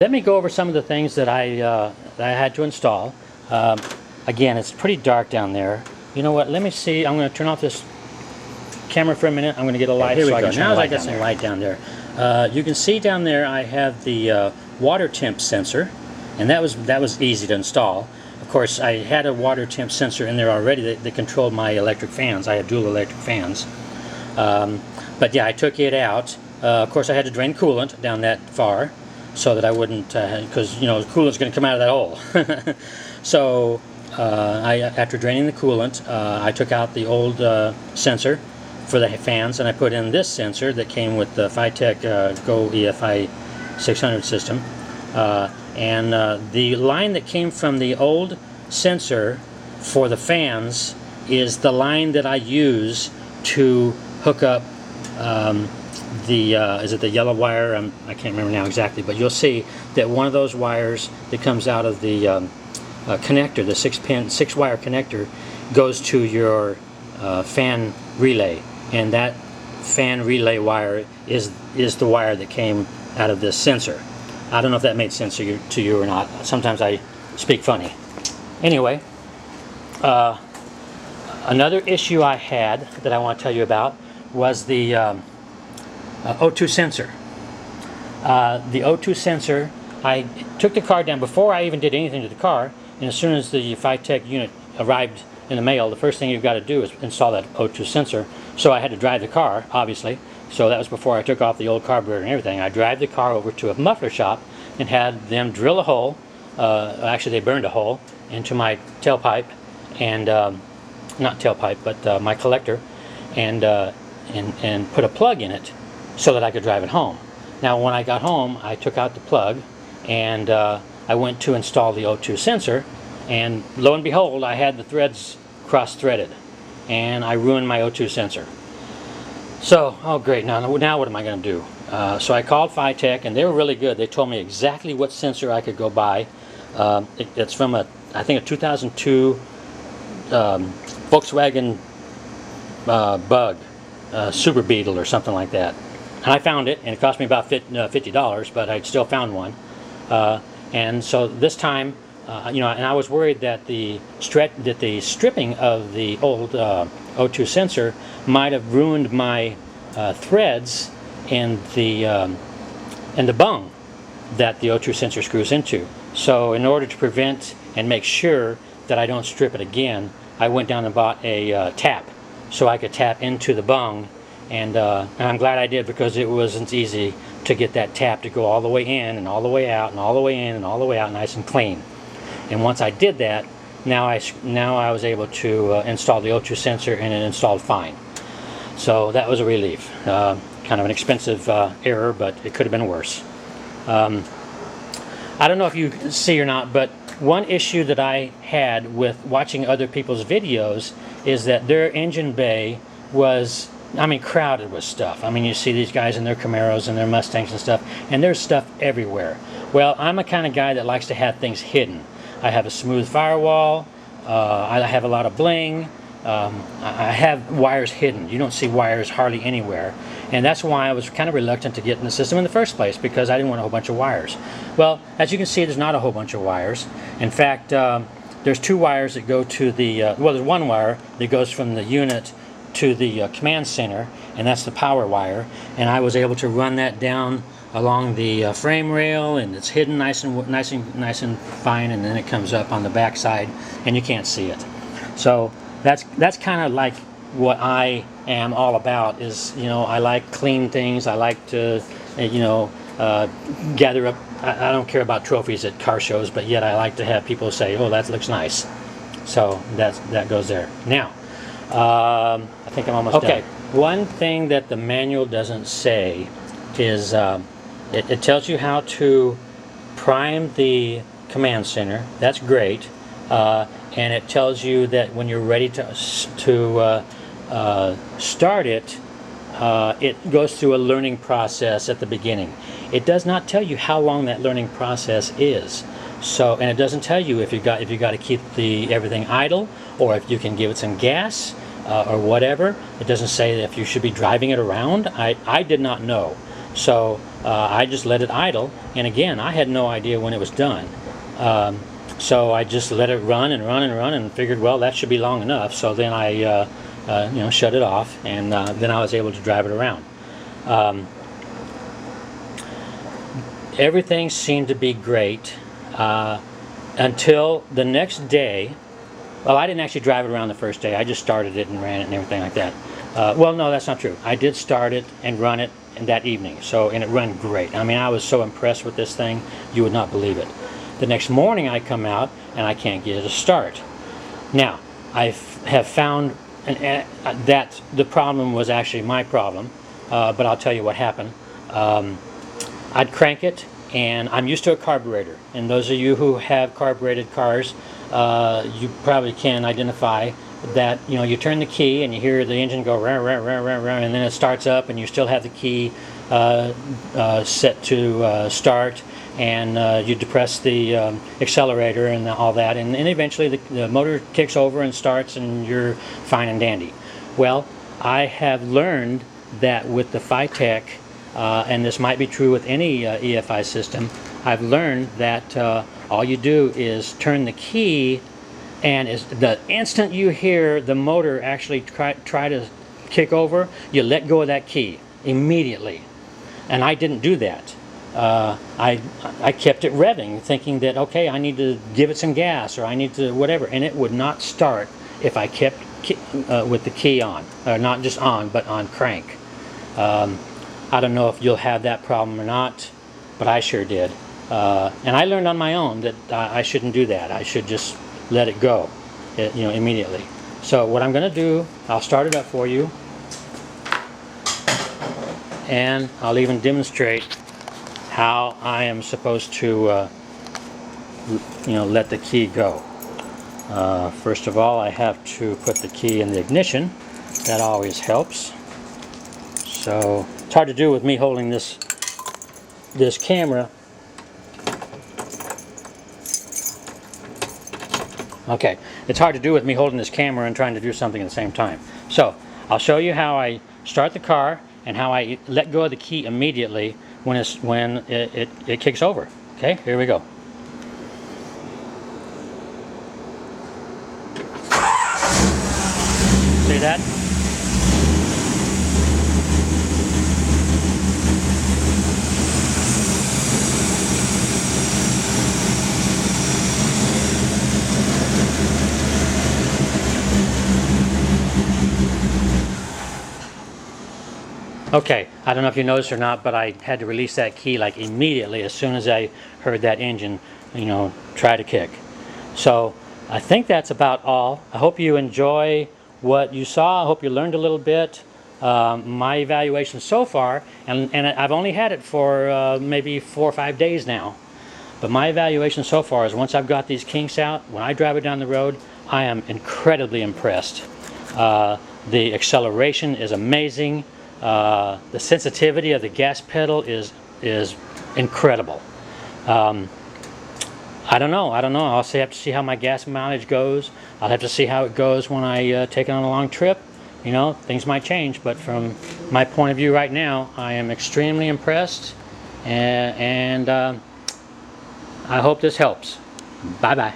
Let me go over some of the things that I had to install. Again, it's pretty dark down there. You know what? Let me see. I'm going to turn off this camera for a minute. I'm going to get a light. Here we go. Now I got some light down there. You can see down there I have the water temp sensor, and that was easy to install. Of course, I had a water temp sensor in there already that controlled my electric fans. I have dual electric fans. But yeah, I took it out. Of course, I had to drain coolant down that far, so that I wouldn't, because coolant's going to come out of that hole. So after draining the coolant, I took out the old sensor for the fans, and I put in this sensor that came with the Fitech Go EFI 600 system. And the line that came from the old sensor for the fans is the line that I use to hook up is it the yellow wire? I can't remember now exactly, but you'll see that one of those wires that comes out of the connector, the 6-wire connector, goes to your fan relay, and that fan relay wire is the wire that came out of this sensor. I don't know if that made sense to you or not. Sometimes I speak funny. Anyway, another issue I had that I want to tell you about was the O2 sensor. The O2 sensor, I took the car down before I even did anything to the car, and as soon as the Fitech unit arrived in the mail, the first thing you've got to do is install that O2 sensor. So I had to drive the car, obviously. So that was before I took off the old carburetor and everything. I drive the car over to a muffler shop and had them drill a hole. Actually, they burned a hole into my tailpipe, and not tailpipe, but my collector, and put a plug in it so that I could drive it home. Now, when I got home, I took out the plug, and I went to install the O2 sensor, and lo and behold, I had the threads cross-threaded, and I ruined my O2 sensor. So, oh great, now what am I going to do? So I called Fitech, and they were really good. They told me exactly what sensor I could go buy. It's from I think a 2002 Volkswagen Bug, Super Beetle or something like that. And I found it, and it cost me about $50, but I still found one. And so this time, and I was worried that the stripping of the old O2 sensor might have ruined my threads and the bung that the O2 sensor screws into. So in order to prevent and make sure that I don't strip it again, I went down and bought a tap, so I could tap into the bung, and I'm glad I did, because it wasn't easy to get that tap to go all the way in and all the way out and all the way in and all the way out nice and clean. And once I did that, now I was able to install the O2 sensor, and it installed fine. So that was a relief. Kind of an expensive error, but it could have been worse. I don't know if you see or not, but one issue that I had with watching other people's videos is that their engine bay was, crowded with stuff. You see these guys in their Camaros and their Mustangs and stuff, and there's stuff everywhere. Well, I'm a kind of guy that likes to have things hidden. I have a smooth firewall. I have a lot of bling. I have wires hidden. You don't see wires hardly anywhere. And that's why I was kind of reluctant to get in the system in the first place, because I didn't want a whole bunch of wires. Well, as you can see, there's not a whole bunch of wires. In fact, there's 2 wires that go to the, there's 1 wire that goes from the unit to the command center, and that's the power wire. And I was able to run that down along the frame rail, and it's hidden nice and fine, and then it comes up on the back side, and you can't see it. So that's kind of like what I am all about. Is I like clean things. I like to gather up. I don't care about trophies at car shows, but yet I like to have people say, "Oh, that looks nice." So that goes there. Now, I think I'm almost done. One thing that the manual doesn't say is it tells you how to prime the command center. That's great, and it tells you that when you're ready to start it, it goes through a learning process at the beginning. It does not tell you how long that learning process is. So, and it doesn't tell you if you got to keep everything idle, or if you can give it some gas, or whatever. It doesn't say if you should be driving it around. I did not know. So I just let it idle, and again, I had no idea when it was done. So I just let it run and run and run, and figured, well, that should be long enough. So then I shut it off, and then I was able to drive it around. Everything seemed to be great until the next day. Well, I didn't actually drive it around the first day. I just started it and ran it and everything like that. Well, no, that's not true. I did start it and run it that evening, and it ran great. I mean, I was so impressed with this thing, you would not believe it. The next morning I come out and I can't get it to start. Now, I have found that the problem was actually my problem, but I'll tell you what happened. I'd crank it, and I'm used to a carburetor, and those of you who have carbureted cars, you probably can identify that, you turn the key and you hear the engine go rah, rah, rah, rah, rah, and then it starts up and you still have the key set to start, and you depress the accelerator and all that, and then eventually the motor kicks over and starts and you're fine and dandy. Well, I have learned that with the Fitech, and this might be true with any EFI system, I've learned that all you do is turn the key, and the instant you hear the motor actually try to kick over, you let go of that key immediately. And I didn't do that. I kept it revving, thinking that, okay, I need to give it some gas, or I need to whatever, and it would not start if I kept with the key on, or not just on, but on crank. I don't know if you'll have that problem or not, but I sure did. And I learned on my own that I shouldn't do that. I should just let it go, immediately. So what I'm going to do, I'll start it up for you, and I'll even demonstrate how I am supposed to, let the key go. First of all, I have to put the key in the ignition. That always helps. So it's hard to do with me holding this camera. Okay, it's hard to do with me holding this camera and trying to do something at the same time. So I'll show you how I start the car and how I let go of the key immediately when it kicks over. Okay, here we go. See that? Okay, I don't know if you noticed or not, but I had to release that key like immediately as soon as I heard that engine, try to kick. So I think that's about all. I hope you enjoy what you saw. I hope you learned a little bit. My evaluation so far, and I've only had it for maybe 4 or 5 days now, but my evaluation so far is once I've got these kinks out, when I drive it down the road, I am incredibly impressed. The acceleration is amazing. The sensitivity of the gas pedal is incredible. I don't know. I'll have to see how my gas mileage goes. I'll have to see how it goes when I take it on a long trip. Things might change, but from my point of view right now, I am extremely impressed, and I hope this helps. Bye-bye.